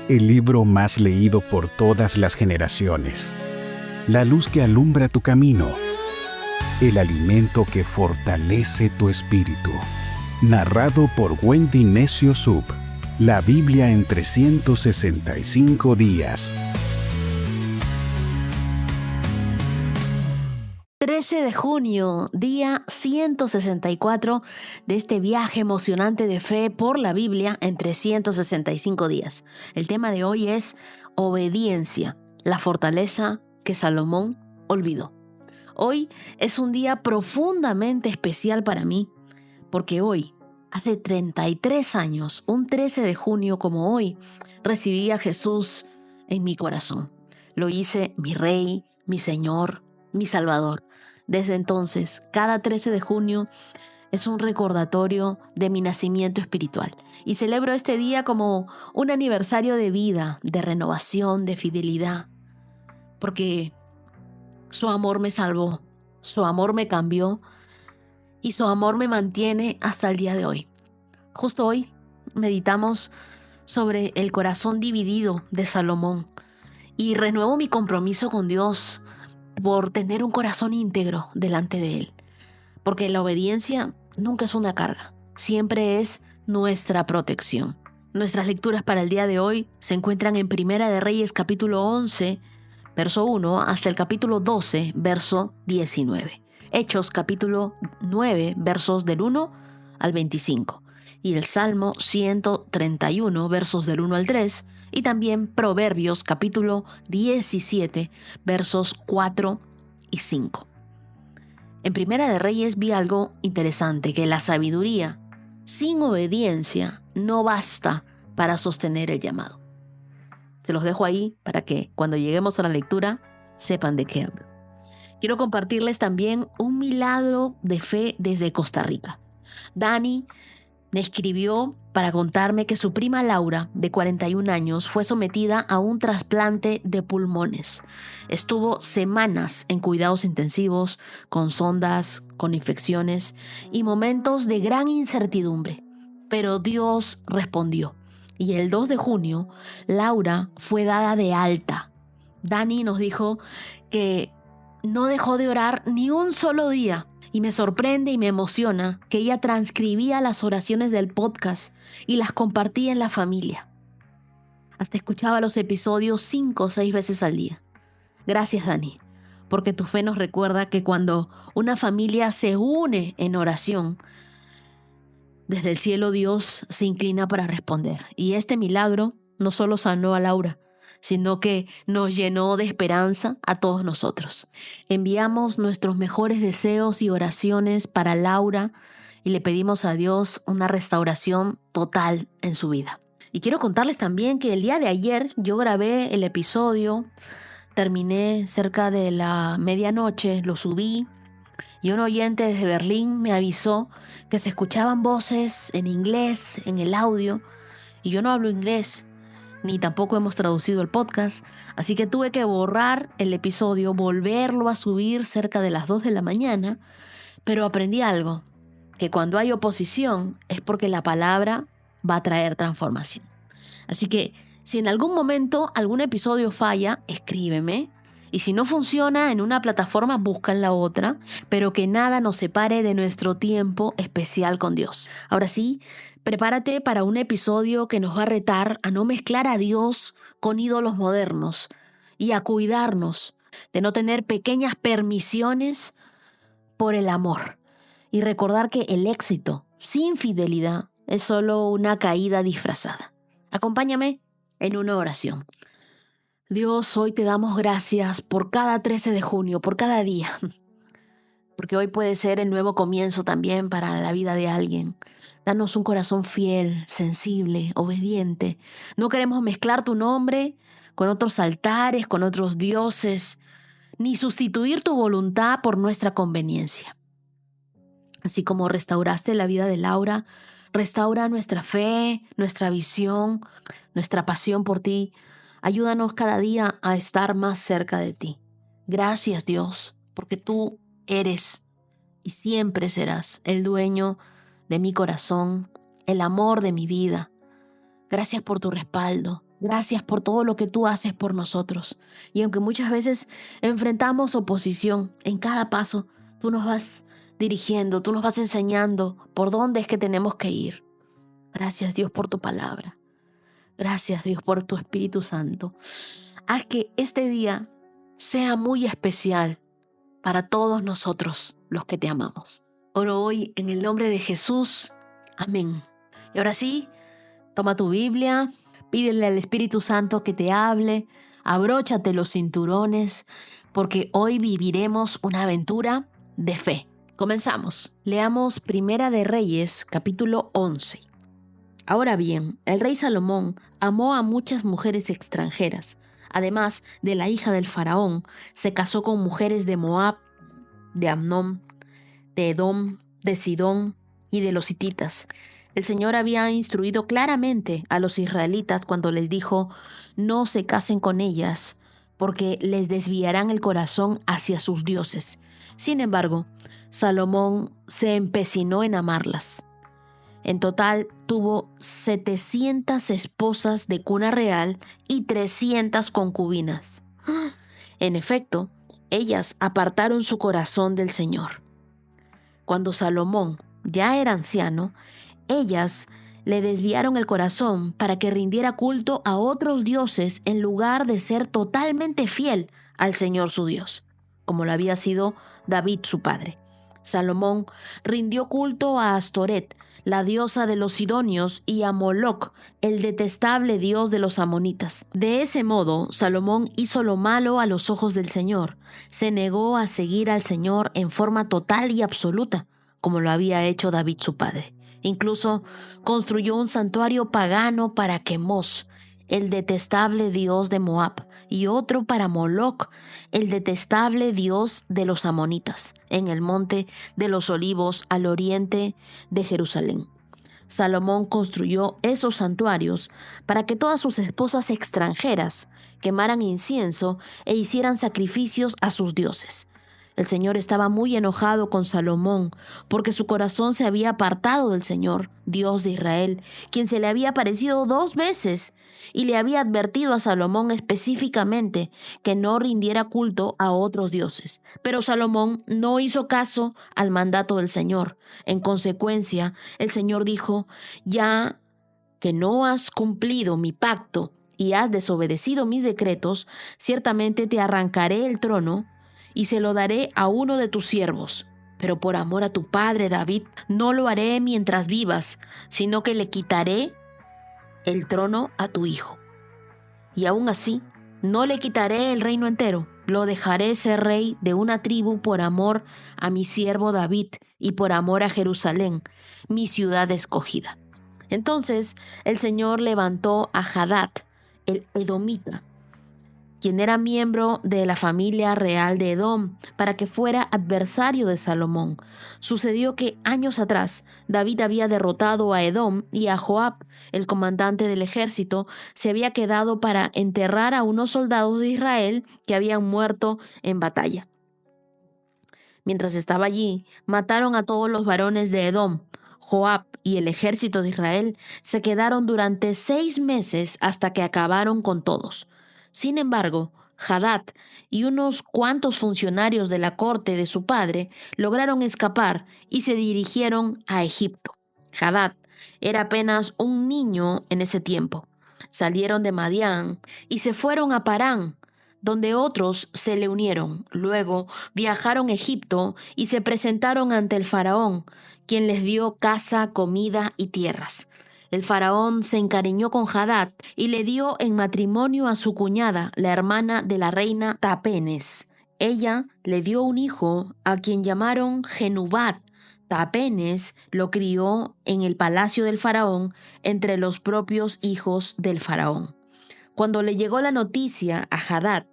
el libro más leído por todas las generaciones, la luz que alumbra tu camino, el alimento que fortalece tu espíritu. Narrado por Wendy Necio Sub, la Biblia en 365 días. 13 de junio, día 164 de este viaje emocionante de fe por la Biblia en 365 días. El tema de hoy es obediencia, la fortaleza que Salomón olvidó. Hoy es un día profundamente especial para mí, porque hoy, hace 33 años, un 13 de junio como hoy, recibí a Jesús en mi corazón. Lo hice mi Rey, mi Señor, mi Salvador. Desde entonces, cada 13 de junio es un recordatorio de mi nacimiento espiritual. Y celebro este día como un aniversario de vida, de renovación, de fidelidad. Porque su amor me salvó, su amor me cambió y su amor me mantiene hasta el día de hoy. Justo hoy meditamos sobre el corazón dividido de Salomón y renuevo mi compromiso con Dios por tener un corazón íntegro delante de Él. Porque la obediencia nunca es una carga, siempre es nuestra protección. Nuestras lecturas para el día de hoy se encuentran en Primera de Reyes capítulo 11, verso 1, hasta el capítulo 12, verso 19. Hechos capítulo 9, versos del 1 al 25. Y el Salmo 131, versos del 1 al 3. Y también Proverbios capítulo 17, versos 4 y 5. En Primera de Reyes vi algo interesante, que la sabiduría sin obediencia no basta para sostener el llamado. Se los dejo ahí para que cuando lleguemos a la lectura sepan de qué hablo. Quiero compartirles también un milagro de fe desde Costa Rica. Dani me escribió para contarme que su prima Laura, de 41 años, fue sometida a un trasplante de pulmones. Estuvo semanas en cuidados intensivos, con sondas, con infecciones y momentos de gran incertidumbre. Pero Dios respondió. Y el 2 de junio, Laura fue dada de alta. Dani nos dijo que no dejó de orar ni un solo día. Y me sorprende y me emociona que ella transcribía las oraciones del podcast y las compartía en la familia. Hasta escuchaba los episodios 5 o 6 veces al día. Gracias, Dani, porque tu fe nos recuerda que cuando una familia se une en oración, desde el cielo Dios se inclina para responder. Y este milagro no solo sanó a Laura, sino que nos llenó de esperanza a todos nosotros. Enviamos nuestros mejores deseos y oraciones para Laura y le pedimos a Dios una restauración total en su vida. Y quiero contarles también que el día de ayer yo grabé el episodio, terminé cerca de la medianoche, lo subí y un oyente desde Berlín me avisó que se escuchaban voces en inglés en el audio y yo no hablo inglés. Ni tampoco hemos traducido el podcast, así que tuve que borrar el episodio, volverlo a subir cerca de las 2 de la mañana, pero aprendí algo, que cuando hay oposición es porque la palabra va a traer transformación. Así que si en algún momento algún episodio falla, escríbeme, y si no funciona en una plataforma, busca en la otra, pero que nada nos separe de nuestro tiempo especial con Dios. Ahora sí, prepárate para un episodio que nos va a retar a no mezclar a Dios con ídolos modernos y a cuidarnos de no tener pequeñas permisiones por el amor. Y recordar que el éxito sin fidelidad es solo una caída disfrazada. Acompáñame en una oración. Dios, hoy te damos gracias por cada 13 de junio, por cada día, porque hoy puede ser el nuevo comienzo también para la vida de alguien. Danos un corazón fiel, sensible, obediente. No queremos mezclar tu nombre con otros altares, con otros dioses, ni sustituir tu voluntad por nuestra conveniencia. Así como restauraste la vida de Laura, restaura nuestra fe, nuestra visión, nuestra pasión por ti. Ayúdanos cada día a estar más cerca de ti. Gracias, Dios, porque tú eres y siempre serás el dueño de mi corazón, el amor de mi vida. Gracias por tu respaldo. Gracias por todo lo que tú haces por nosotros. Y aunque muchas veces enfrentamos oposición, en cada paso tú nos vas dirigiendo, tú nos vas enseñando por dónde es que tenemos que ir. Gracias, Dios, por tu palabra. Gracias, Dios, por tu Espíritu Santo. Haz que este día sea muy especial para todos nosotros los que te amamos. Oro hoy en el nombre de Jesús. Amén. Y ahora sí, toma tu Biblia, pídele al Espíritu Santo que te hable, abróchate los cinturones, porque hoy viviremos una aventura de fe. Comenzamos. Leamos Primera de Reyes, capítulo 11. Ahora bien, el rey Salomón amó a muchas mujeres extranjeras. Además de la hija del faraón, se casó con mujeres de Moab, de Amnón, de Edom, de Sidón y de los hititas. El Señor había instruido claramente a los israelitas cuando les dijo: no se casen con ellas, porque les desviarán el corazón hacia sus dioses. Sin embargo, Salomón se empecinó en amarlas. En total tuvo 700 esposas de cuna real y 300 concubinas. En efecto, ellas apartaron su corazón del Señor. Cuando Salomón ya era anciano, ellas le desviaron el corazón para que rindiera culto a otros dioses en lugar de ser totalmente fiel al Señor su Dios, como lo había sido David su padre. Salomón rindió culto a Astoret, la diosa de los sidonios, y a Moloc, el detestable dios de los amonitas. De ese modo, Salomón hizo lo malo a los ojos del Señor. Se negó a seguir al Señor en forma total y absoluta, como lo había hecho David su padre. Incluso construyó un santuario pagano para Quemos, el detestable dios de Moab, y otro para Moloc, el detestable dios de los amonitas, en el monte de los olivos al oriente de Jerusalén. Salomón construyó esos santuarios para que todas sus esposas extranjeras quemaran incienso e hicieran sacrificios a sus dioses. El Señor estaba muy enojado con Salomón porque su corazón se había apartado del Señor, Dios de Israel, quien se le había aparecido 2 veces y le había advertido a Salomón específicamente que no rindiera culto a otros dioses. Pero Salomón no hizo caso al mandato del Señor. En consecuencia, el Señor dijo: ya que no has cumplido mi pacto y has desobedecido mis decretos, ciertamente te arrancaré el trono y se lo daré a uno de tus siervos. Pero por amor a tu padre David, no lo haré mientras vivas, sino que le quitaré el trono a tu hijo. Y aún así, no le quitaré el reino entero, lo dejaré ser rey de una tribu por amor a mi siervo David y por amor a Jerusalén, mi ciudad escogida. Entonces el Señor levantó a Hadad, el edomita, quien era miembro de la familia real de Edom, para que fuera adversario de Salomón. Sucedió que años atrás David había derrotado a Edom y a Joab, el comandante del ejército, se había quedado para enterrar a unos soldados de Israel que habían muerto en batalla. Mientras estaba allí, mataron a todos los varones de Edom. Joab y el ejército de Israel se quedaron durante 6 meses hasta que acabaron con todos. Sin embargo, Hadad y unos cuantos funcionarios de la corte de su padre lograron escapar y se dirigieron a Egipto. Hadad era apenas un niño en ese tiempo. Salieron de Madián y se fueron a Parán, donde otros se le unieron. Luego viajaron a Egipto y se presentaron ante el faraón, quien les dio casa, comida y tierras. El faraón se encariñó con Hadad y le dio en matrimonio a su cuñada, la hermana de la reina Tapenes. Ella le dio un hijo a quien llamaron Genubat. Tapenes lo crió en el palacio del faraón entre los propios hijos del faraón. Cuando le llegó la noticia a Hadad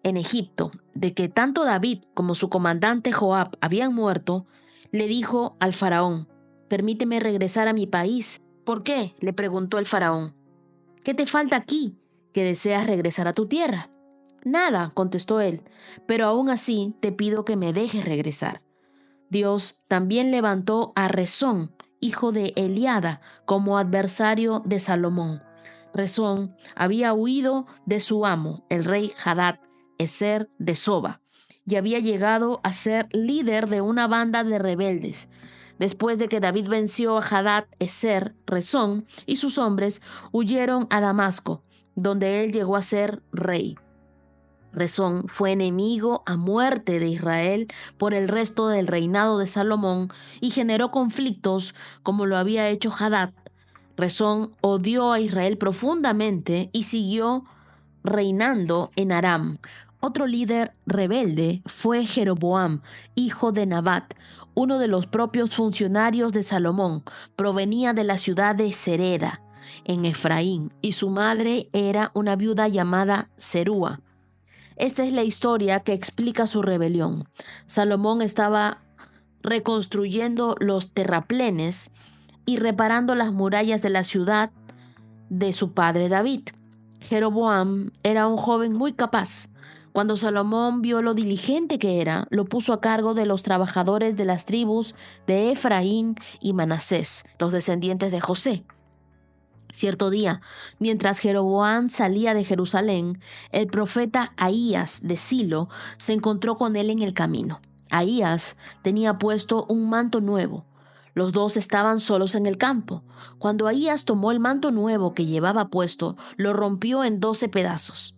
en Egipto de que tanto David como su comandante Joab habían muerto, le dijo al faraón: «Permíteme regresar a mi país». «¿Por qué?», le preguntó el faraón. «¿Qué te falta aquí, que deseas regresar a tu tierra?». «Nada», contestó él, «pero aún así te pido que me dejes regresar». Dios también levantó a Rezón, hijo de Eliada, como adversario de Salomón. Rezón había huido de su amo, el rey Hadad Ezer de Soba, y había llegado a ser líder de una banda de rebeldes. Después de que David venció a Hadad Ezer, Rezón y sus hombres huyeron a Damasco, donde él llegó a ser rey. Rezón fue enemigo a muerte de Israel por el resto del reinado de Salomón y generó conflictos como lo había hecho Hadad. Rezón odió a Israel profundamente y siguió reinando en Aram. Otro líder rebelde fue Jeroboam, hijo de Nabat, uno de los propios funcionarios de Salomón. Provenía de la ciudad de Sereda, en Efraín, y su madre era una viuda llamada Serúa. Esta es la historia que explica su rebelión. Salomón estaba reconstruyendo los terraplenes y reparando las murallas de la ciudad de su padre David. Jeroboam era un joven muy capaz. Cuando Salomón vio lo diligente que era, lo puso a cargo de los trabajadores de las tribus de Efraín y Manasés, los descendientes de José. Cierto día, mientras Jeroboam salía de Jerusalén, el profeta Ahías de Silo se encontró con él en el camino. Ahías tenía puesto un manto nuevo. Los dos estaban solos en el campo. Cuando Ahías tomó el manto nuevo que llevaba puesto, lo rompió en 12 pedazos.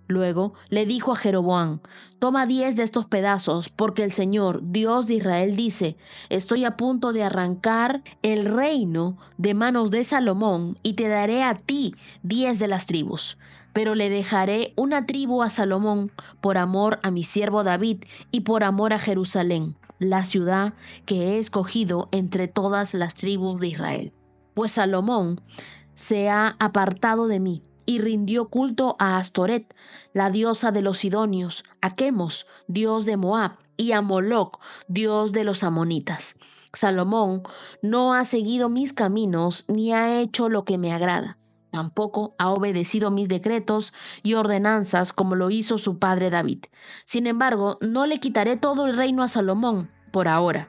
Luego le dijo a Jeroboam: toma 10 de estos pedazos, porque el Señor, Dios de Israel, dice: estoy a punto de arrancar el reino de manos de Salomón y te daré a ti 10 de las tribus. Pero le dejaré una tribu a Salomón por amor a mi siervo David y por amor a Jerusalén, la ciudad que he escogido entre todas las tribus de Israel. Pues Salomón se ha apartado de mí y rindió culto a Astoret, la diosa de los sidonios, a Quemos, dios de Moab, y a Moloc, dios de los amonitas. Salomón no ha seguido mis caminos ni ha hecho lo que me agrada. Tampoco ha obedecido mis decretos y ordenanzas como lo hizo su padre David. Sin embargo, no le quitaré todo el reino a Salomón por ahora,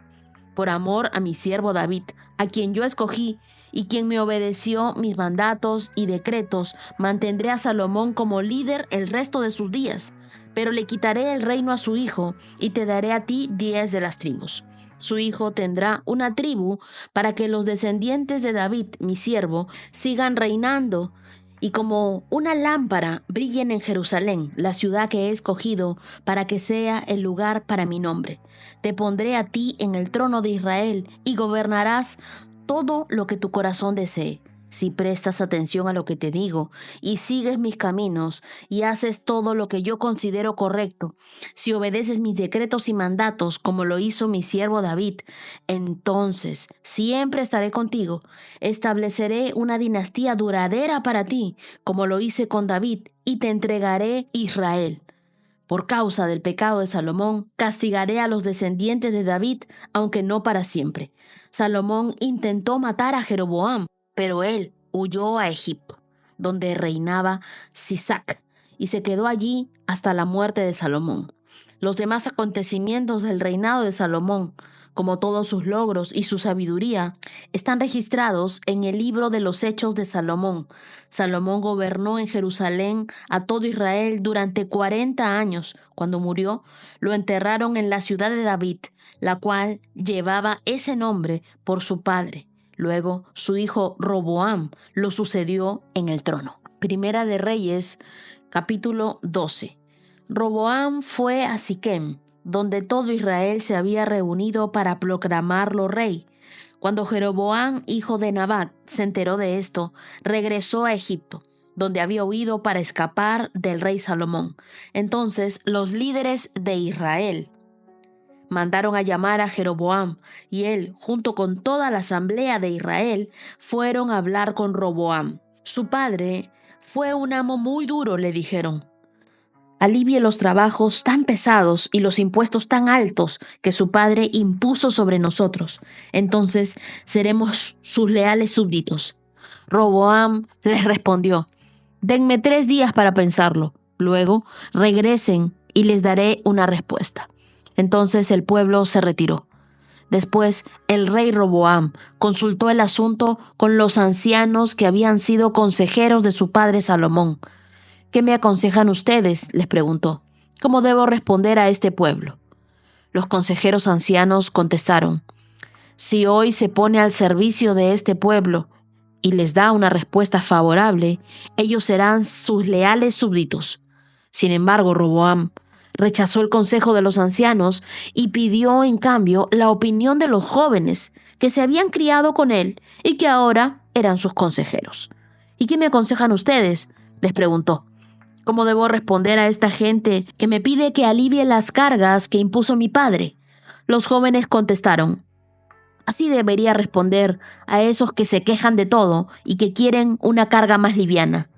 por amor a mi siervo David, a quien yo escogí y quien me obedeció mis mandatos y decretos. Mantendré a Salomón como líder el resto de sus días, pero le quitaré el reino a su hijo y te daré a ti 10 de las tribus. Su hijo tendrá una tribu para que los descendientes de David, mi siervo, sigan reinando y como una lámpara brillen en Jerusalén, la ciudad que he escogido para que sea el lugar para mi nombre. Te pondré a ti en el trono de Israel y gobernarás todo lo que tu corazón desee. Si prestas atención a lo que te digo y sigues mis caminos y haces todo lo que yo considero correcto, si obedeces mis decretos y mandatos como lo hizo mi siervo David, entonces siempre estaré contigo. Estableceré una dinastía duradera para ti, como lo hice con David, y te entregaré Israel. Por causa del pecado de Salomón, castigaré a los descendientes de David, aunque no para siempre. Salomón intentó matar a Jeroboam, pero él huyó a Egipto, donde reinaba Sisac, y se quedó allí hasta la muerte de Salomón. Los demás acontecimientos del reinado de Salomón, como todos sus logros y su sabiduría, están registrados en el libro de los Hechos de Salomón. Salomón gobernó en Jerusalén a todo Israel durante 40 años. Cuando murió, lo enterraron en la ciudad de David, la cual llevaba ese nombre por su padre. Luego, su hijo Roboam lo sucedió en el trono. Primera de Reyes, capítulo 12. Roboam fue a Siquem, donde todo Israel se había reunido para proclamarlo rey. Cuando Jeroboam, hijo de Nabat, se enteró de esto, regresó a Egipto, donde había huido para escapar del rey Salomón. Entonces, los líderes de Israel mandaron a llamar a Jeroboam, y él, junto con toda la asamblea de Israel, fueron a hablar con Roboam. Su padre fue un amo muy duro, le dijeron. Alivie los trabajos tan pesados y los impuestos tan altos que su padre impuso sobre nosotros. Entonces seremos sus leales súbditos. Roboam les respondió: denme 3 días para pensarlo. Luego regresen y les daré una respuesta. Entonces el pueblo se retiró. Después, el rey Roboam consultó el asunto con los ancianos que habían sido consejeros de su padre Salomón. ¿Qué me aconsejan ustedes?, les preguntó. ¿Cómo debo responder a este pueblo? Los consejeros ancianos contestaron: si hoy se pone al servicio de este pueblo y les da una respuesta favorable, ellos serán sus leales súbditos. Sin embargo, Roboam rechazó el consejo de los ancianos y pidió, en cambio, la opinión de los jóvenes que se habían criado con él y que ahora eran sus consejeros. ¿Y qué me aconsejan ustedes?, les preguntó. ¿Cómo debo responder a esta gente que me pide que alivie las cargas que impuso mi padre? Los jóvenes contestaron: así debería responder a esos que se quejan de todo y que quieren una carga más liviana.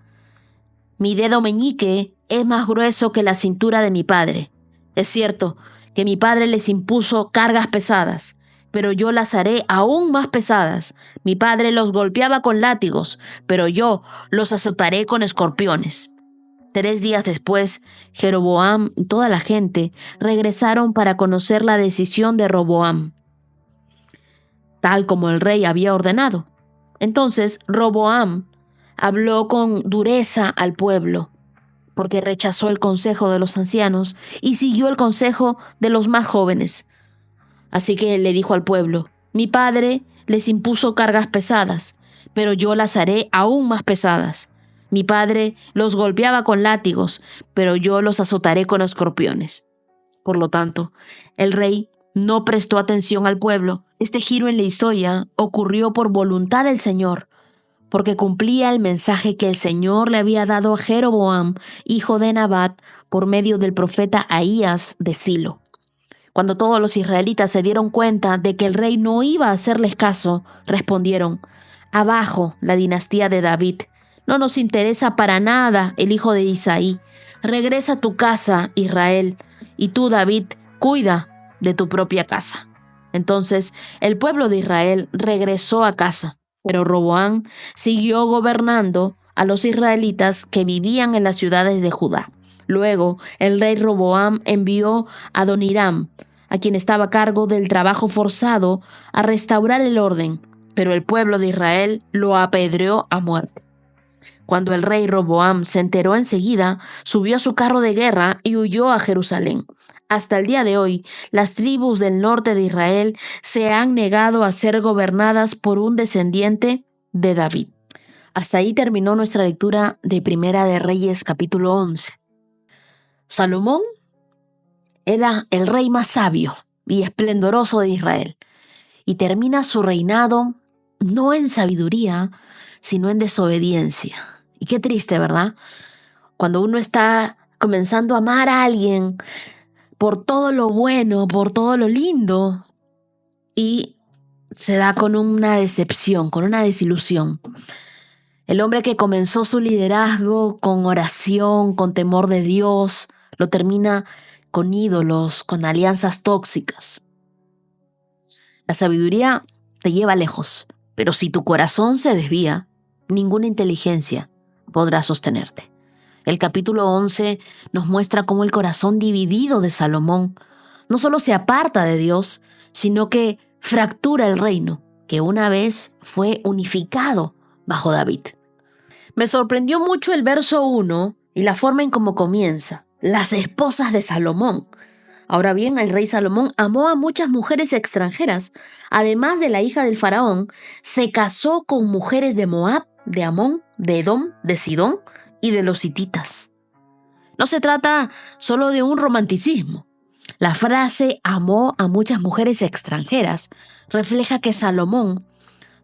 Mi dedo meñique es más grueso que la cintura de mi padre. Es cierto que mi padre les impuso cargas pesadas, pero yo las haré aún más pesadas. Mi padre los golpeaba con látigos, pero yo los azotaré con escorpiones. 3 días después, Jeroboam y toda la gente regresaron para conocer la decisión de Roboam, tal como el rey había ordenado. Entonces Roboam habló con dureza al pueblo, porque rechazó el consejo de los ancianos y siguió el consejo de los más jóvenes. Así que le dijo al pueblo: mi padre les impuso cargas pesadas, pero yo las haré aún más pesadas. Mi padre los golpeaba con látigos, pero yo los azotaré con escorpiones. Por lo tanto, el rey no prestó atención al pueblo. Este giro en la historia ocurrió por voluntad del Señor, porque cumplía el mensaje que el Señor le había dado a Jeroboam, hijo de Nabat, por medio del profeta Ahías de Silo. Cuando todos los israelitas se dieron cuenta de que el rey no iba a hacerles caso, respondieron: abajo la dinastía de David. No nos interesa para nada el hijo de Isaí. Regresa a tu casa, Israel, y tú, David, cuida de tu propia casa. Entonces el pueblo de Israel regresó a casa, pero Roboam siguió gobernando a los israelitas que vivían en las ciudades de Judá. Luego el rey Roboam envió a Adoniram, a quien estaba a cargo del trabajo forzado, a restaurar el orden, pero el pueblo de Israel lo apedreó a muerte. Cuando el rey Roboam se enteró enseguida, subió a su carro de guerra y huyó a Jerusalén. Hasta el día de hoy, las tribus del norte de Israel se han negado a ser gobernadas por un descendiente de David. Hasta ahí terminó nuestra lectura de Primera de Reyes, capítulo 11. Salomón era el rey más sabio y esplendoroso de Israel, y termina su reinado no en sabiduría, sino en desobediencia. Y qué triste, ¿verdad? Cuando uno está comenzando a amar a alguien por todo lo bueno, por todo lo lindo, y se da con una decepción, con una desilusión. El hombre que comenzó su liderazgo con oración, con temor de Dios, lo termina con ídolos, con alianzas tóxicas. La sabiduría te lleva lejos, pero si tu corazón se desvía, ninguna inteligencia podrá sostenerte. El capítulo 11 nos muestra cómo el corazón dividido de Salomón no solo se aparta de Dios, sino que fractura el reino, que una vez fue unificado bajo David. Me sorprendió mucho el verso 1 y la forma en cómo comienza: las esposas de Salomón. Ahora bien, el rey Salomón amó a muchas mujeres extranjeras. Además de la hija del faraón, se casó con mujeres de Moab, de Amón, de Edom, de Sidón y de los hititas. No se trata solo de un romanticismo. La frase amó a muchas mujeres extranjeras refleja que Salomón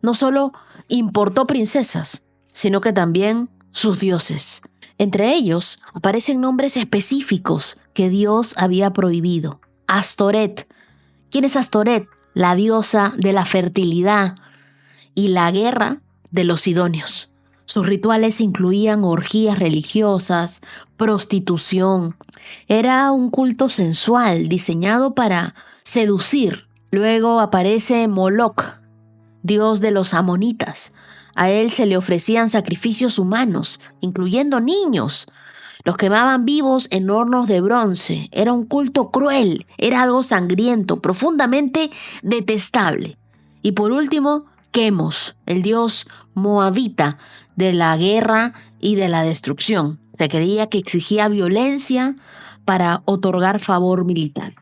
no solo importó princesas, sino que también sus dioses. Entre ellos aparecen nombres específicos que Dios había prohibido. Astoret. ¿Quién es Astoret? La diosa de la fertilidad y la guerra de los sidonios. Sus rituales incluían orgías religiosas, prostitución. Era un culto sensual diseñado para seducir. Luego aparece Moloc, dios de los amonitas. A él se le ofrecían sacrificios humanos, incluyendo niños. Los quemaban vivos en hornos de bronce. Era un culto cruel, era algo sangriento, profundamente detestable. Y por último, Quemos, el dios moabita de la guerra y de la destrucción. Se creía que exigía violencia para otorgar favor militar.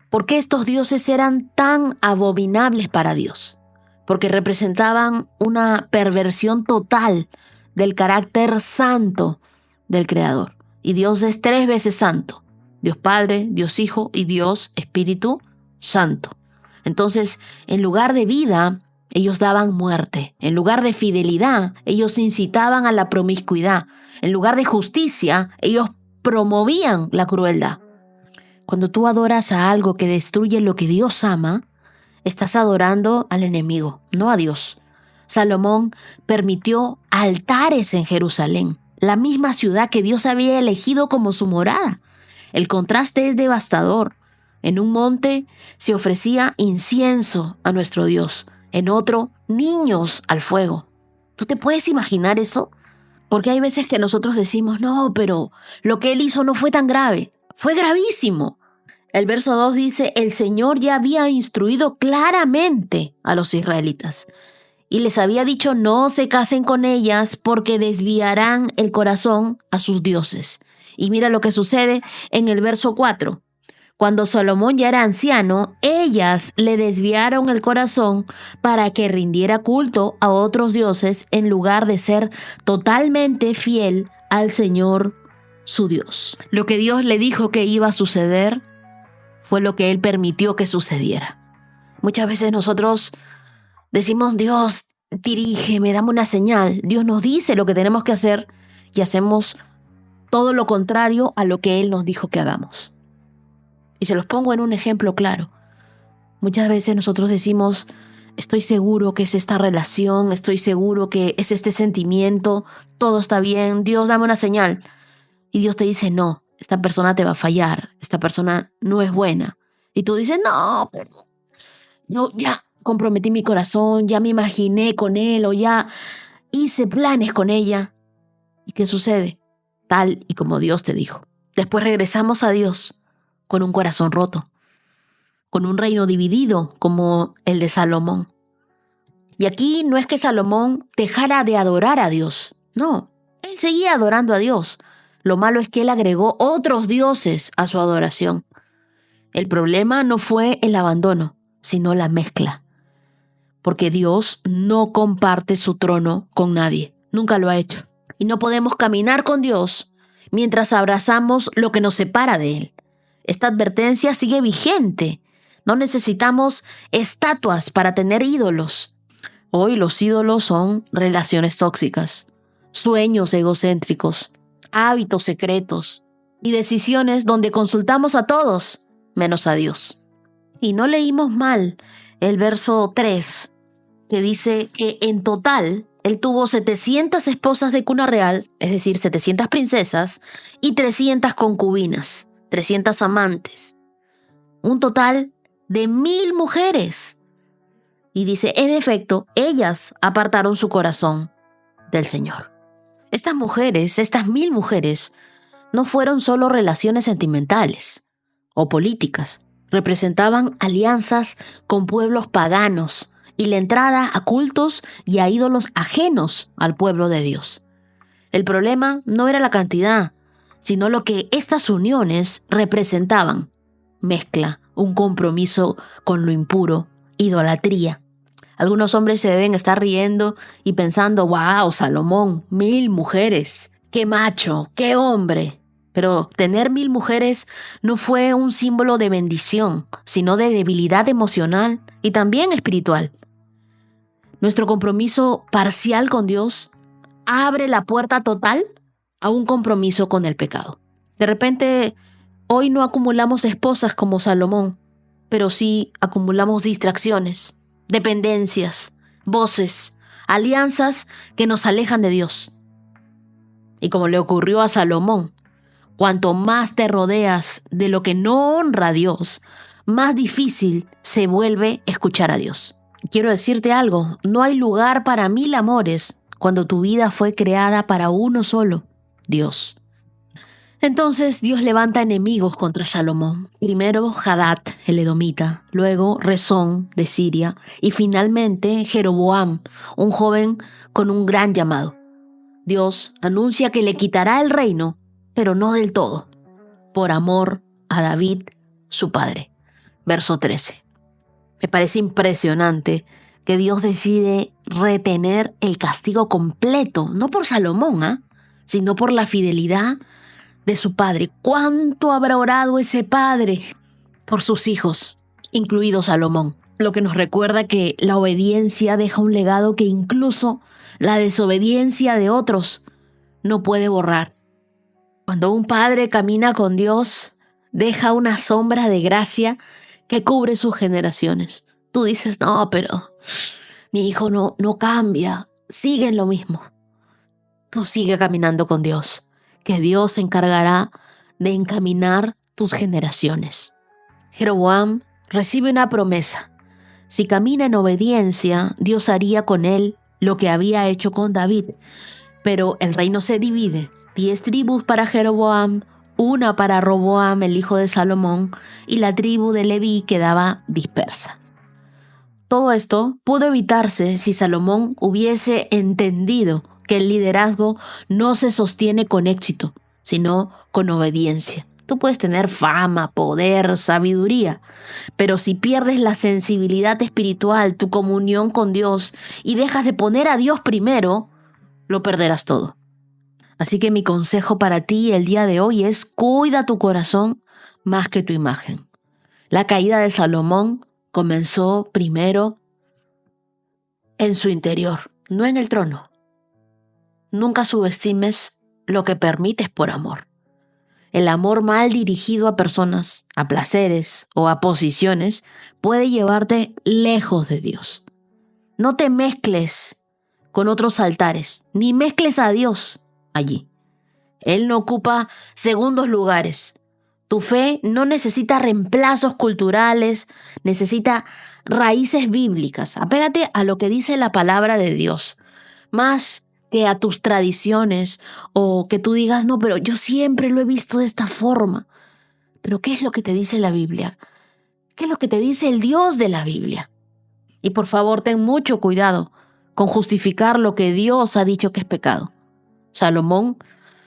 ¿Por qué estos dioses eran tan abominables para Dios? Porque representaban una perversión total del carácter santo del Creador. Y Dios es 3 veces santo. Dios Padre, Dios Hijo y Dios Espíritu Santo. Entonces, en lugar de vida, ellos daban muerte. En lugar de fidelidad, ellos incitaban a la promiscuidad. En lugar de justicia, ellos promovían la crueldad. Cuando tú adoras a algo que destruye lo que Dios ama, estás adorando al enemigo, no a Dios. Salomón permitió altares en Jerusalén, la misma ciudad que Dios había elegido como su morada. El contraste es devastador. En un monte se ofrecía incienso a nuestro Dios, en otro, niños al fuego. ¿Tú te puedes imaginar eso? Porque hay veces que nosotros decimos, no, pero lo que él hizo no fue tan grave. Fue gravísimo. El verso 2 dice, el Señor ya había instruido claramente a los israelitas y les había dicho no se casen con ellas porque desviarán el corazón a sus dioses. Y mira lo que sucede en el verso 4. Cuando Salomón ya era anciano, ellas le desviaron el corazón para que rindiera culto a otros dioses en lugar de ser totalmente fiel al Señor su Dios. Lo que Dios le dijo que iba a suceder fue lo que Él permitió que sucediera. Muchas veces nosotros decimos, Dios, dirígeme, dame una señal. Dios nos dice lo que tenemos que hacer y hacemos todo lo contrario a lo que Él nos dijo que hagamos. Y se los pongo en un ejemplo claro. Muchas veces nosotros decimos, estoy seguro que es esta relación, estoy seguro que es este sentimiento, todo está bien, Dios, dame una señal. Y Dios te dice, no, esta persona te va a fallar, esta persona no es buena. Y tú dices, no, pero yo ya comprometí mi corazón, ya me imaginé con él o ya hice planes con ella. ¿Y qué sucede? Tal y como Dios te dijo. Después regresamos a Dios con un corazón roto, con un reino dividido como el de Salomón. Y aquí no es que Salomón dejara de adorar a Dios, no, él seguía adorando a Dios. Lo malo es que él agregó otros dioses a su adoración. El problema no fue el abandono, sino la mezcla. Porque Dios no comparte su trono con nadie, nunca lo ha hecho. Y no podemos caminar con Dios mientras abrazamos lo que nos separa de Él. Esta advertencia sigue vigente. No necesitamos estatuas para tener ídolos. Hoy los ídolos son relaciones tóxicas, sueños egocéntricos, hábitos secretos y decisiones donde consultamos a todos menos a Dios. Y no leímos mal el verso 3, que dice que en total él tuvo 700 esposas de cuna real, es decir, 700 princesas, y 300 concubinas, 300 amantes. Un total de 1000 mujeres. Y dice, en efecto, ellas apartaron su corazón del Señor. Estas mujeres, estas 1000 mujeres, no fueron solo relaciones sentimentales o políticas. Representaban alianzas con pueblos paganos y la entrada a cultos y a ídolos ajenos al pueblo de Dios. El problema no era la cantidad, sino lo que estas uniones representaban. Mezcla, un compromiso con lo impuro, idolatría. Algunos hombres se deben estar riendo y pensando, wow, Salomón, 1000 mujeres, qué macho, qué hombre. Pero tener 1000 mujeres no fue un símbolo de bendición, sino de debilidad emocional y también espiritual. Nuestro compromiso parcial con Dios abre la puerta total a un compromiso con el pecado. De repente, hoy no acumulamos esposas como Salomón, pero sí acumulamos distracciones, dependencias, voces, alianzas que nos alejan de Dios. Y como le ocurrió a Salomón, cuanto más te rodeas de lo que no honra a Dios, más difícil se vuelve escuchar a Dios. Quiero decirte algo, no hay lugar para 1000 amores cuando tu vida fue creada para uno solo, Dios. Entonces Dios levanta enemigos contra Salomón. Primero Hadad, el edomita, luego Rezón de Siria y finalmente Jeroboam, un joven con un gran llamado. Dios anuncia que le quitará el reino, pero no del todo, por amor a David, su padre. Verso 13. Me parece impresionante que Dios decide retener el castigo completo, no por Salomón, sino por la fidelidad de su padre. ¿Cuánto habrá orado ese padre por sus hijos, incluido Salomón? Lo que nos recuerda que la obediencia deja un legado que incluso la desobediencia de otros no puede borrar. Cuando un padre camina con Dios, deja una sombra de gracia que cubre sus generaciones. Tú dices, no, pero mi hijo no cambia, sigue en lo mismo. Tú sigue caminando con Dios, que Dios se encargará de encaminar tus generaciones. Jeroboam recibe una promesa. Si camina en obediencia, Dios haría con él lo que había hecho con David. Pero el reino se divide. 10 tribus para Jeroboam, una para Roboam, el hijo de Salomón, y la tribu de Leví quedaba dispersa. Todo esto pudo evitarse si Salomón hubiese entendido que el liderazgo no se sostiene con éxito, sino con obediencia. Tú puedes tener fama, poder, sabiduría, pero si pierdes la sensibilidad espiritual, tu comunión con Dios y dejas de poner a Dios primero, lo perderás todo. Así que mi consejo para ti el día de hoy es: cuida tu corazón más que tu imagen. La caída de Salomón comenzó primero en su interior, no en el trono. Nunca subestimes lo que permites por amor. El amor mal dirigido a personas, a placeres o a posiciones puede llevarte lejos de Dios. No te mezcles con otros altares, ni mezcles a Dios allí. Él no ocupa segundos lugares. Tu fe no necesita reemplazos culturales, necesita raíces bíblicas. Apégate a lo que dice la palabra de Dios, más que a tus tradiciones o que tú digas, no, pero yo siempre lo he visto de esta forma. Pero ¿qué es lo que te dice la Biblia? ¿Qué es lo que te dice el Dios de la Biblia? Y por favor, ten mucho cuidado con justificar lo que Dios ha dicho que es pecado. Salomón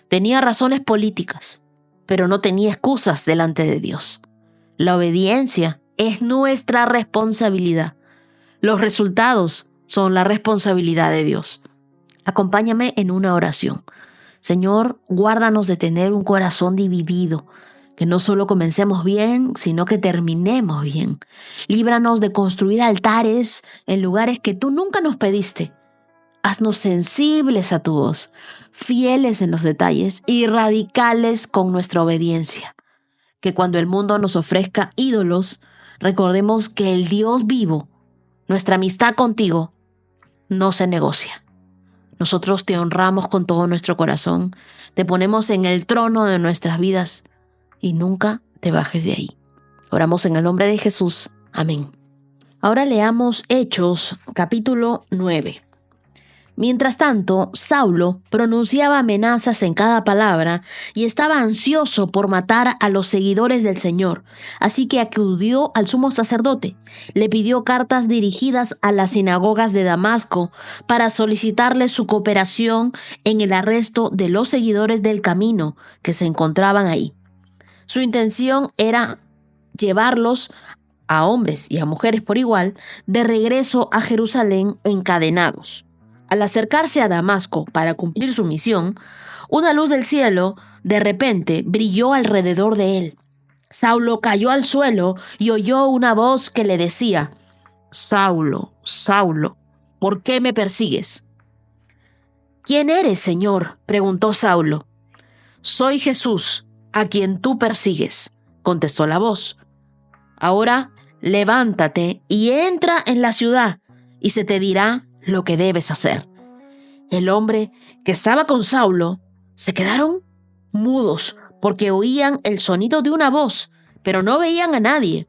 tenía razones políticas, pero no tenía excusas delante de Dios. La obediencia es nuestra responsabilidad. Los resultados son la responsabilidad de Dios. Acompáñame en una oración. Señor, guárdanos de tener un corazón dividido, que no solo comencemos bien, sino que terminemos bien. Líbranos de construir altares en lugares que tú nunca nos pediste. Haznos sensibles a tu voz, fieles en los detalles y radicales con nuestra obediencia. Que cuando el mundo nos ofrezca ídolos, recordemos que el Dios vivo, nuestra amistad contigo, no se negocia. Nosotros te honramos con todo nuestro corazón, te ponemos en el trono de nuestras vidas y nunca te bajes de ahí. Oramos en el nombre de Jesús. Amén. Ahora leamos Hechos, capítulo 9. Mientras tanto, Saulo pronunciaba amenazas en cada palabra y estaba ansioso por matar a los seguidores del Señor. Así que acudió al sumo sacerdote. Le pidió cartas dirigidas a las sinagogas de Damasco para solicitarle su cooperación en el arresto de los seguidores del camino que se encontraban ahí. Su intención era llevarlos, a hombres y a mujeres por igual, de regreso a Jerusalén encadenados. Al acercarse a Damasco para cumplir su misión, una luz del cielo de repente brilló alrededor de él. Saulo cayó al suelo y oyó una voz que le decía: «Saulo, Saulo, ¿por qué me persigues?» «¿Quién eres, Señor?», preguntó Saulo. «Soy Jesús, a quien tú persigues», contestó la voz. «Ahora levántate y entra en la ciudad y se te dirá lo que debes hacer». El hombre que estaba con Saulo se quedaron mudos porque oían el sonido de una voz, pero no veían a nadie.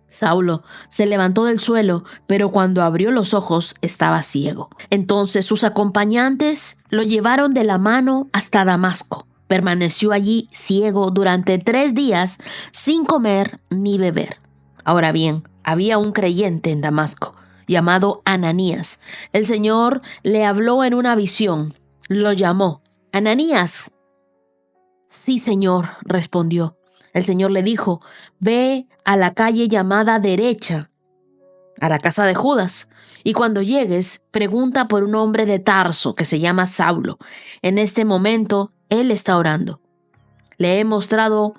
Saulo se levantó del suelo, pero cuando abrió los ojos estaba ciego. Entonces sus acompañantes lo llevaron de la mano hasta Damasco. permaneció allí ciego durante 3 días sin comer ni beber. Ahora bien, había un creyente en Damasco llamado Ananías. El Señor le habló en una visión. Lo llamó. «Ananías». «Sí, Señor», respondió. El Señor le dijo: «Ve a la calle llamada Derecha, a la casa de Judas, y cuando llegues, pregunta por un hombre de Tarso que se llama Saulo. En este momento, él está orando. Le he mostrado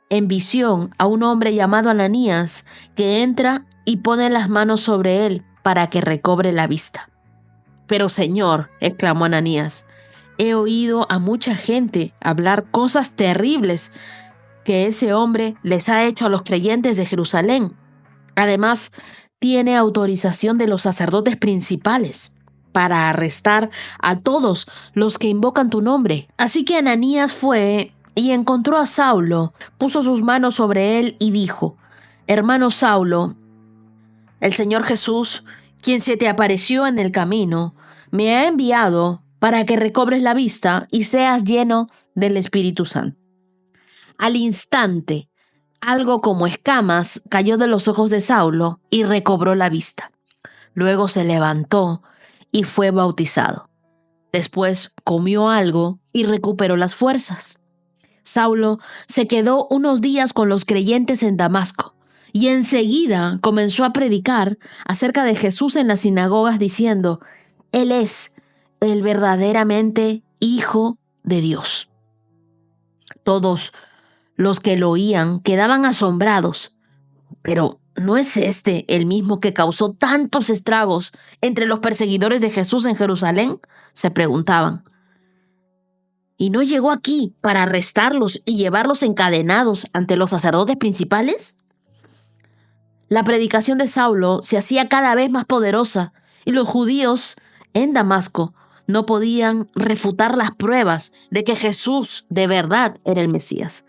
en visión a un hombre llamado Ananías que entra y pone las manos sobre él para que recobre la vista». «Pero Señor», exclamó Ananías, «he oído a mucha gente hablar cosas terribles que ese hombre les ha hecho a los creyentes de Jerusalén. Además, tiene autorización de los sacerdotes principales para arrestar a todos los que invocan tu nombre». Así que Ananías fue y encontró a Saulo, puso sus manos sobre él y dijo: «Hermano Saulo, el Señor Jesús, quien se te apareció en el camino, me ha enviado para que recobres la vista y seas lleno del Espíritu Santo». Al instante, algo como escamas cayó de los ojos de Saulo y recobró la vista. Luego se levantó y fue bautizado. Después comió algo y recuperó las fuerzas. Saulo se quedó unos días con los creyentes en Damasco y enseguida comenzó a predicar acerca de Jesús en las sinagogas diciendo: «Él es el verdaderamente Hijo de Dios». Todos los que lo oían quedaban asombrados. «¿Pero no es este el mismo que causó tantos estragos entre los perseguidores de Jesús en Jerusalén?», se preguntaban. «¿Y no llegó aquí para arrestarlos y llevarlos encadenados ante los sacerdotes principales?». La predicación de Saulo se hacía cada vez más poderosa y los judíos en Damasco no podían refutar las pruebas de que Jesús de verdad era el Mesías.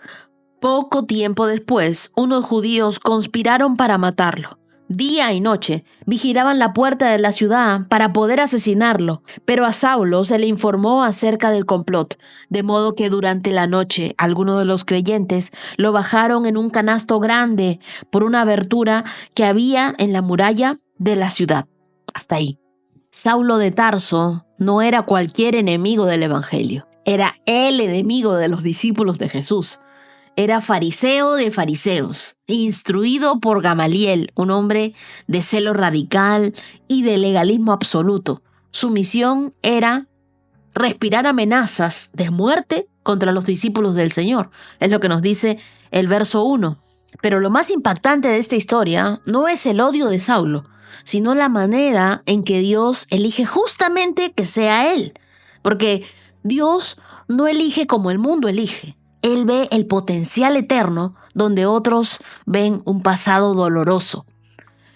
Poco tiempo después, unos judíos conspiraron para matarlo. Día y noche vigilaban la puerta de la ciudad para poder asesinarlo, pero a Saulo se le informó acerca del complot, de modo que durante la noche algunos de los creyentes lo bajaron en un canasto grande por una abertura que había en la muralla de la ciudad. Hasta ahí. Saulo de Tarso no era cualquier enemigo del Evangelio, era el enemigo de los discípulos de Jesús. Era fariseo de fariseos, instruido por Gamaliel, un hombre de celo radical y de legalismo absoluto. Su misión era respirar amenazas de muerte contra los discípulos del Señor. Es lo que nos dice el verso 1. Pero lo más impactante de esta historia no es el odio de Saulo, sino la manera en que Dios elige justamente que sea él. Porque Dios no elige como el mundo elige. Él ve el potencial eterno donde otros ven un pasado doloroso.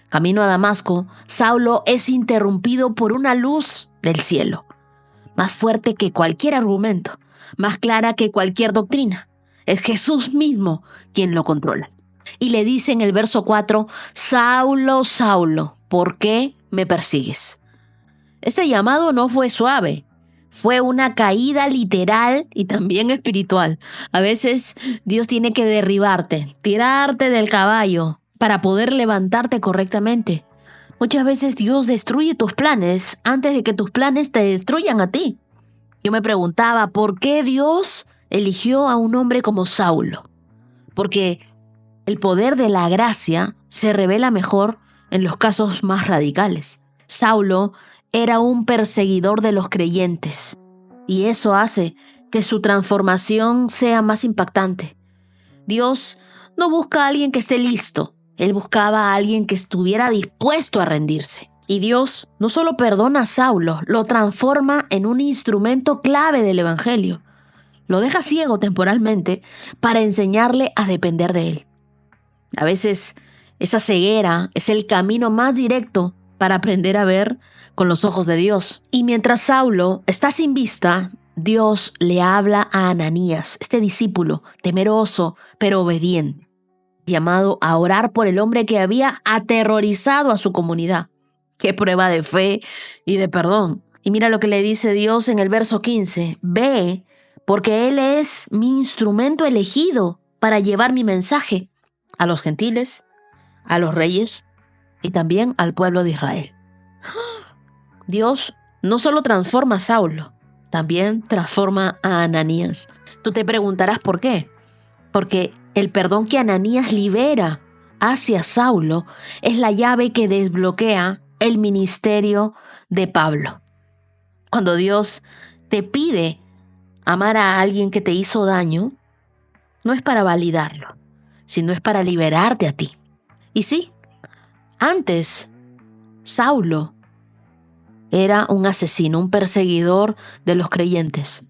Camino a Damasco, Saulo es interrumpido por una luz del cielo, más fuerte que cualquier argumento, más clara que cualquier doctrina. Es Jesús mismo quien lo controla. Y le dice en el verso 4, «Saulo, Saulo, ¿por qué me persigues?». Este llamado no fue suave. Fue una caída literal y también espiritual. A veces Dios tiene que derribarte, tirarte del caballo para poder levantarte correctamente. Muchas veces Dios destruye tus planes antes de que tus planes te destruyan a ti. Yo me preguntaba, ¿por qué Dios eligió a un hombre como Saulo? Porque el poder de la gracia se revela mejor en los casos más radicales. Saulo era un perseguidor de los creyentes, y eso hace que su transformación sea más impactante. Dios no busca a alguien que esté listo, Él buscaba a alguien que estuviera dispuesto a rendirse. Y Dios no solo perdona a Saulo, lo transforma en un instrumento clave del Evangelio. Lo deja ciego temporalmente para enseñarle a depender de Él. A veces esa ceguera es el camino más directo para aprender a ver con los ojos de Dios. Y mientras Saulo está sin vista, Dios le habla a Ananías, este discípulo temeroso pero obediente, llamado a orar por el hombre que había aterrorizado a su comunidad. ¡Qué prueba de fe y de perdón! Y mira lo que le dice Dios en el verso 15. «Ve, porque Él es mi instrumento elegido para llevar mi mensaje a los gentiles, a los reyes y también al pueblo de Israel. Dios no solo transforma a Saulo, también transforma a Ananías. Tú te preguntarás por qué. Porque el perdón que Ananías libera hacia Saulo es la llave que desbloquea el ministerio de Pablo. Cuando Dios te pide amar a alguien que te hizo daño, no es para validarlo, sino es para liberarte a ti. Y sí, antes Saulo era un asesino, un perseguidor de los creyentes.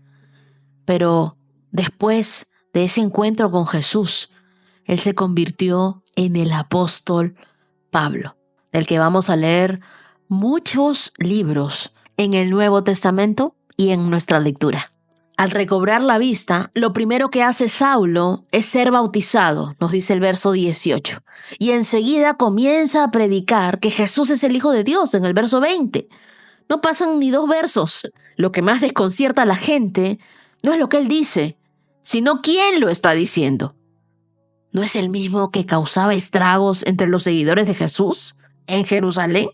Pero después de ese encuentro con Jesús, él se convirtió en el apóstol Pablo, del que vamos a leer muchos libros en el Nuevo Testamento y en nuestra lectura. Al recobrar la vista, lo primero que hace Saulo es ser bautizado, nos dice el verso 18. Y enseguida comienza a predicar que Jesús es el Hijo de Dios en el verso 20. No pasan ni 2 versos. Lo que más desconcierta a la gente no es lo que él dice, sino quién lo está diciendo. ¿No es el mismo que causaba estragos entre los seguidores de Jesús en Jerusalén?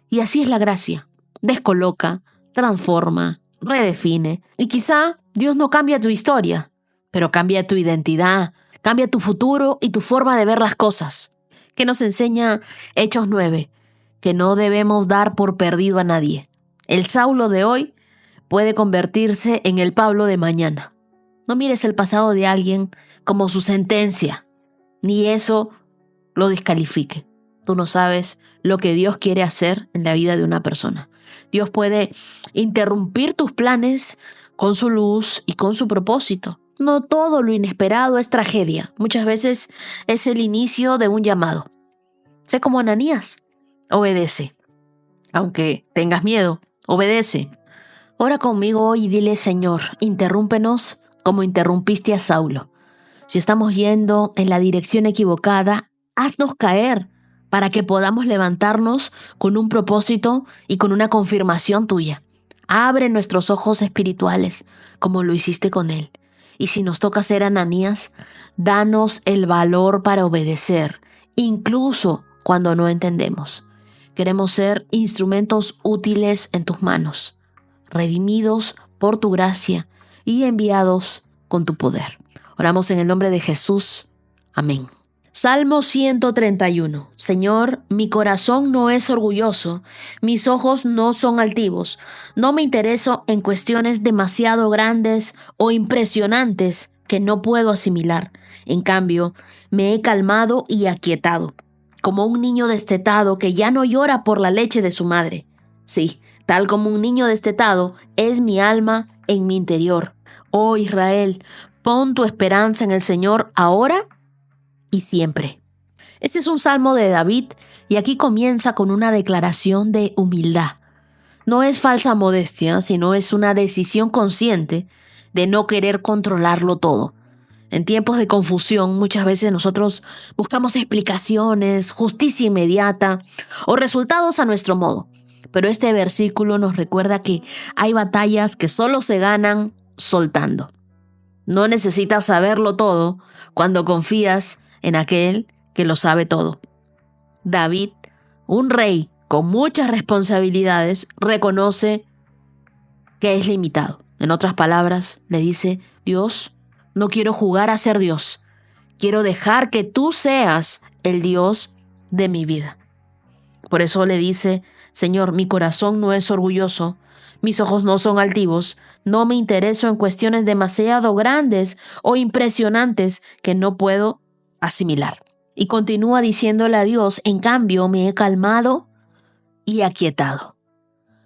Y así es la gracia. Descoloca, transforma, redefine. Y quizá Dios no cambia tu historia, pero cambia tu identidad, cambia tu futuro y tu forma de ver las cosas. ¿Qué nos enseña Hechos 9? Que no debemos dar por perdido a nadie. El Saulo de hoy puede convertirse en el Pablo de mañana. No mires el pasado de alguien como su sentencia, ni eso lo descalifique. Tú no sabes lo que Dios quiere hacer en la vida de una persona. Dios puede interrumpir tus planes con su luz y con su propósito. No todo lo inesperado es tragedia. Muchas veces es el inicio de un llamado. Sé como Ananías. Obedece. Aunque tengas miedo, obedece. Ora conmigo hoy y dile: Señor, interrúmpenos como interrumpiste a Saulo. Si estamos yendo en la dirección equivocada, haznos caer para que podamos levantarnos con un propósito y con una confirmación tuya. Abre nuestros ojos espirituales como lo hiciste con él. Y si nos toca ser Ananías, danos el valor para obedecer, incluso cuando no entendemos. Queremos ser instrumentos útiles en tus manos, redimidos por tu gracia y enviados con tu poder. Oramos en el nombre de Jesús. Amén. Salmo 131. Señor, mi corazón no es orgulloso, mis ojos no son altivos. No me intereso en cuestiones demasiado grandes o impresionantes que no puedo asimilar. En cambio, me he calmado y aquietado, como un niño destetado que ya no llora por la leche de su madre. Sí, tal como un niño destetado es mi alma en mi interior. Oh Israel, pon tu esperanza en el Señor ahora y siempre. Este es un salmo de David y aquí comienza con una declaración de humildad. No es falsa modestia, sino es una decisión consciente de no querer controlarlo todo. En tiempos de confusión, muchas veces nosotros buscamos explicaciones, justicia inmediata o resultados a nuestro modo. Pero este versículo nos recuerda que hay batallas que solo se ganan soltando. No necesitas saberlo todo cuando confías en aquel que lo sabe todo. David, un rey con muchas responsabilidades, reconoce que es limitado. En otras palabras, le dice: Dios, no quiero jugar a ser Dios. Quiero dejar que tú seas el Dios de mi vida. Por eso le dice: Señor, mi corazón no es orgulloso, mis ojos no son altivos, no me intereso en cuestiones demasiado grandes o impresionantes que no puedo asimilar. Y continúa diciéndole a Dios: en cambio, me he calmado y aquietado.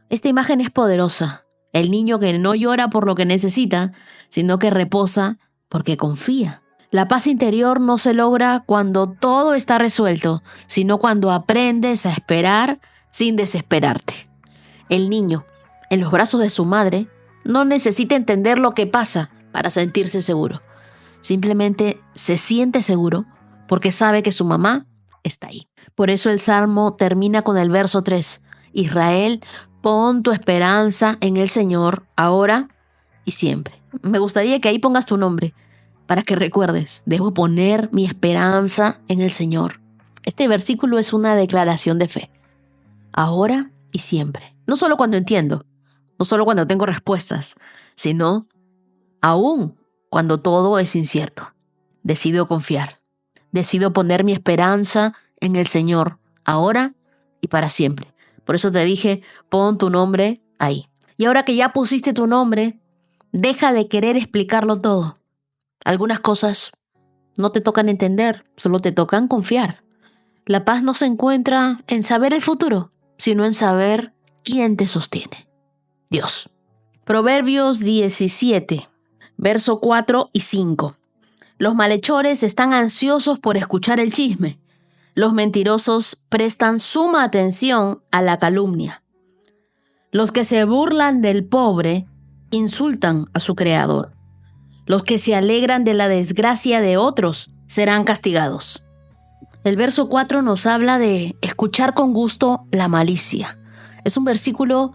Esta imagen es poderosa. El niño que no llora por lo que necesita, sino que reposa porque confía. La paz interior no se logra cuando todo está resuelto, sino cuando aprendes a esperar sin desesperarte. El niño, en los brazos de su madre, no necesita entender lo que pasa para sentirse seguro. Simplemente se siente seguro porque sabe que su mamá está ahí. Por eso el Salmo termina con el verso 3. Israel, pon tu esperanza en el Señor ahora y siempre. Me gustaría que ahí pongas tu nombre para que recuerdes, debo poner mi esperanza en el Señor. Este versículo es una declaración de fe. Ahora y siempre. No solo cuando entiendo, no solo cuando tengo respuestas, sino aún cuando todo es incierto. Decido confiar. Decido poner mi esperanza en el Señor, ahora y para siempre. Por eso te dije, pon tu nombre ahí. Y ahora que ya pusiste tu nombre, deja de querer explicarlo todo. Algunas cosas no te tocan entender, solo te tocan confiar. La paz no se encuentra en saber el futuro, sino en saber quién te sostiene. Dios. Proverbios 17, verso 4 y 5. Los malhechores están ansiosos por escuchar el chisme. Los mentirosos prestan suma atención a la calumnia. Los que se burlan del pobre insultan a su creador. Los que se alegran de la desgracia de otros serán castigados. El verso 4 nos habla de escuchar con gusto la malicia. Es un versículo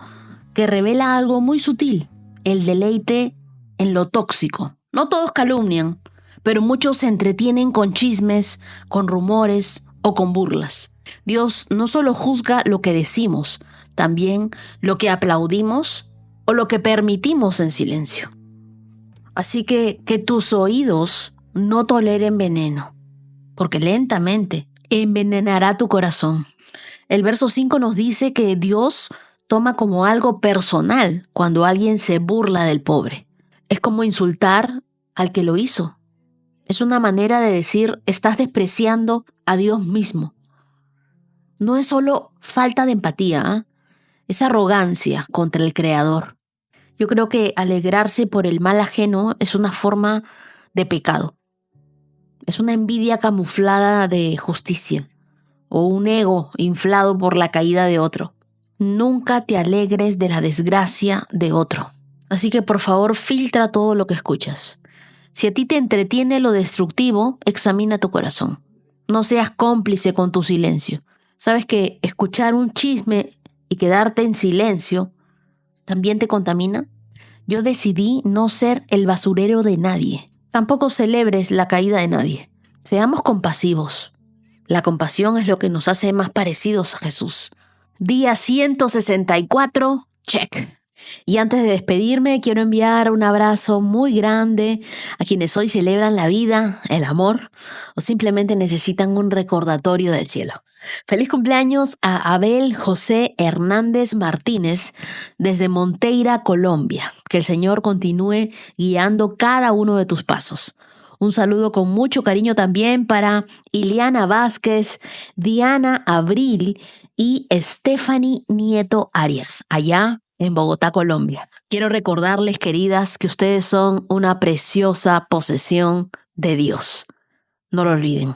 que revela algo muy sutil, el deleite en lo tóxico. No todos calumnian, pero muchos se entretienen con chismes, con rumores o con burlas. Dios no solo juzga lo que decimos, también lo que aplaudimos o lo que permitimos en silencio. Así que tus oídos no toleren veneno, porque lentamente envenenará tu corazón. El verso 5 nos dice que Dios toma como algo personal cuando alguien se burla del pobre. Es como insultar al que lo hizo. Es una manera de decir, estás despreciando a Dios mismo. No es solo falta de empatía, es arrogancia contra el Creador. Yo creo que alegrarse por el mal ajeno es una forma de pecado. Es una envidia camuflada de justicia o un ego inflado por la caída de otro. Nunca te alegres de la desgracia de otro. Así que por favor filtra todo lo que escuchas. Si a ti te entretiene lo destructivo, examina tu corazón. No seas cómplice con tu silencio. ¿Sabes que escuchar un chisme y quedarte en silencio también te contamina? Yo decidí no ser el basurero de nadie. Tampoco celebres la caída de nadie. Seamos compasivos. La compasión es lo que nos hace más parecidos a Jesús. Día 164, check. Y antes de despedirme, quiero enviar un abrazo muy grande a quienes hoy celebran la vida, el amor, o simplemente necesitan un recordatorio del cielo. Feliz cumpleaños a Abel José Hernández Martínez desde Monteira, Colombia. Que el Señor continúe guiando cada uno de tus pasos. Un saludo con mucho cariño también para Ileana Vázquez, Diana Abril y Stephanie Nieto Arias, allá en Bogotá, Colombia. Quiero recordarles, queridas, que ustedes son una preciosa posesión de Dios. No lo olviden.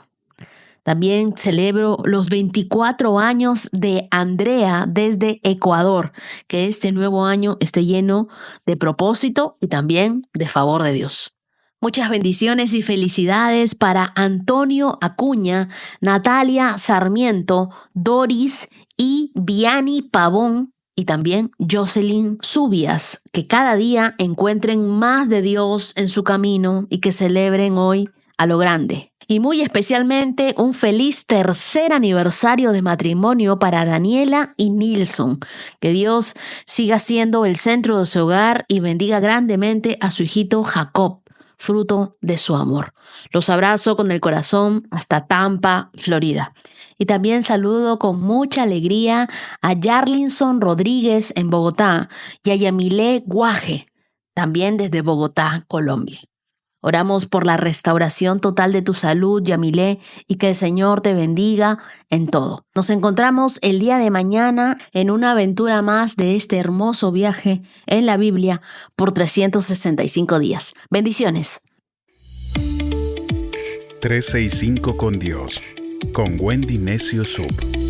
También celebro los 24 años de Andrea desde Ecuador. Que este nuevo año esté lleno de propósito y también de favor de Dios. Muchas bendiciones y felicidades para Antonio Acuña, Natalia Sarmiento, Doris y Viani Pavón y también Jocelyn Subias. Que cada día encuentren más de Dios en su camino y que celebren hoy a lo grande. Y muy especialmente un feliz 3er aniversario de matrimonio para Daniela y Nilson. Que Dios siga siendo el centro de su hogar y bendiga grandemente a su hijito Jacob, fruto de su amor. Los abrazo con el corazón hasta Tampa, Florida. Y también saludo con mucha alegría a Yarlinson Rodríguez en Bogotá y a Yamilé Guaje, también desde Bogotá, Colombia. Oramos por la restauración total de tu salud, Yamilé, y que el Señor te bendiga en todo. Nos encontramos el día de mañana en una aventura más de este hermoso viaje en la Biblia por 365 días. Bendiciones. 365 con Dios, con Wendy Necio Sub.